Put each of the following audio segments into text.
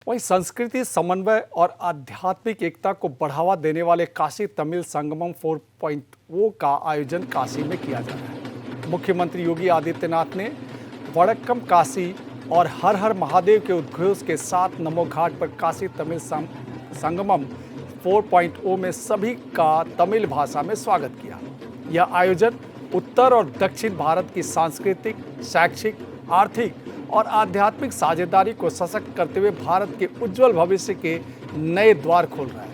वहीं संस्कृति समन्वय और आध्यात्मिक एकता को बढ़ावा देने वाले काशी तमिल संगमम 4.0 का आयोजन काशी में किया जा रहा है। मुख्यमंत्री योगी आदित्यनाथ ने वड़क्कम काशी और हर हर महादेव के उद्घोष के साथ नमो घाट पर काशी तमिल संगमम 4.0 में सभी का तमिल भाषा में स्वागत किया। यह आयोजन उत्तर और दक्षिण भारत की सांस्कृतिक, शैक्षिक, आर्थिक और आध्यात्मिक साझेदारी को सशक्त करते हुए भारत के उज्जवल भविष्य के नए द्वार खोल रहा है।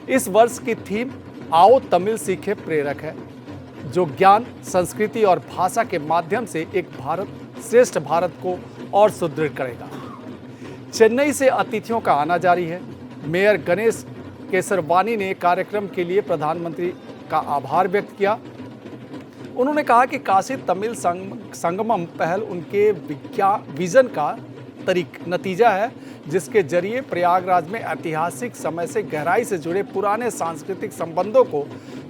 इस वर्ष की थीम आओ तमिल सीखे प्रेरक है, जो ज्ञान, संस्कृति और भाषा के माध्यम से एक भारत श्रेष्ठ भारत को और सुदृढ़ करेगा। चेन्नई से अतिथियों का आना जारी है। मेयर गणेश केसरवानी ने कार्यक्रम के लिए प्रधानमंत्री का आभार व्यक्त किया। उन्होंने कहा कि काशी तमिल संगमम पहल उनके विजन का नतीजा है, जिसके जरिए प्रयागराज में ऐतिहासिक समय से गहराई से जुड़े पुराने सांस्कृतिक संबंधों को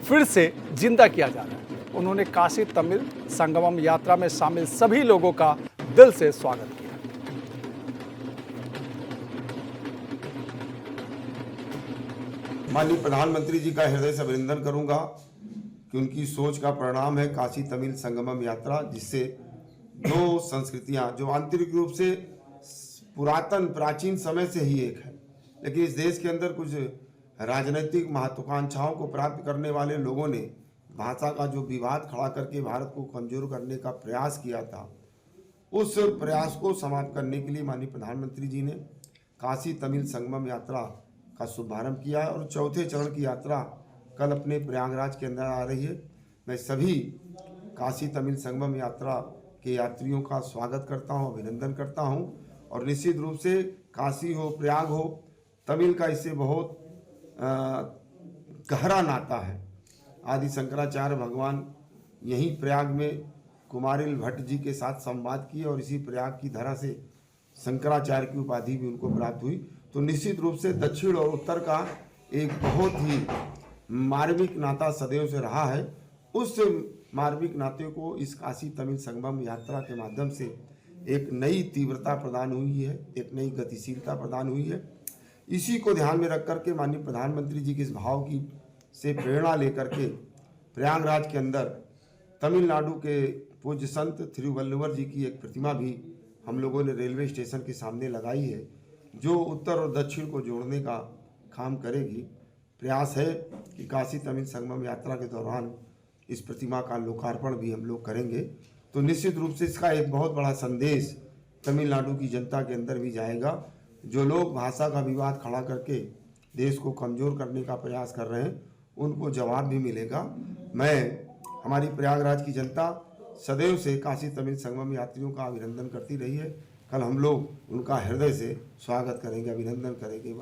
फिर से जिंदा किया जा रहा है। उन्होंने काशी तमिल संगमम यात्रा में शामिल सभी लोगों का दिल से स्वागत किया। माननीय प्रधानमंत्री जी का हृदय से अभिनंदन करूंगा कि उनकी सोच का परिणाम है काशी तमिल संगमम यात्रा, जिससे दो संस्कृतियां जो आंतरिक रूप से पुरातन प्राचीन समय से ही एक है, लेकिन इस देश के अंदर कुछ राजनीतिक महत्वाकांक्षाओं को प्राप्त करने वाले लोगों ने भाषा का जो विवाद खड़ा करके भारत को कमजोर करने का प्रयास किया था, उस प्रयास को समाप्त करने के लिए माननीय प्रधानमंत्री जी ने काशी तमिल संगमम यात्रा का शुभारंभ किया है और चौथे चरण की यात्रा कल अपने प्रयागराज के अंदर आ रही है। मैं सभी काशी तमिल संगमम यात्रा के यात्रियों का स्वागत करता हूं, अभिनंदन करता हूं और निश्चित रूप से काशी हो, प्रयाग हो, तमिल का इससे बहुत गहरा नाता है। आदि शंकराचार्य भगवान यहीं प्रयाग में कुमारिल भट्ट जी के साथ संवाद किए और इसी प्रयाग की धरा से शंकराचार्य की उपाधि भी उनको प्राप्त हुई। तो निश्चित रूप से दक्षिण और उत्तर का एक बहुत ही मार्मिक नाता सदैव से रहा है। उस मार्मिक नाते को इस काशी तमिल संगमम यात्रा के माध्यम से एक नई तीव्रता प्रदान हुई है, एक नई गतिशीलता प्रदान हुई है। इसी को ध्यान में रख करके माननीय प्रधानमंत्री जी के इस भाव की से प्रेरणा लेकर के प्रयागराज के अंदर तमिलनाडु के पूज्य संत थिरुवल्लुवर जी की एक प्रतिमा भी हम लोगों ने रेलवे स्टेशन के सामने लगाई है, जो उत्तर और दक्षिण को जोड़ने का काम करेगी। प्रयास है कि काशी तमिल संगमम यात्रा के दौरान इस प्रतिमा का लोकार्पण भी हम लोग करेंगे। तो निश्चित रूप से इसका एक बहुत बड़ा संदेश तमिलनाडु की जनता के अंदर भी जाएगा। जो लोग भाषा का विवाद खड़ा करके देश को कमज़ोर करने का प्रयास कर रहे हैं, उनको जवाब भी मिलेगा। मैं हमारी प्रयागराज की जनता सदैव से काशी तमिल संगमम यात्रियों का अभिनंदन करती रही है। कल हम लोग उनका हृदय से स्वागत करेंगे, अभिनंदन करेंगे।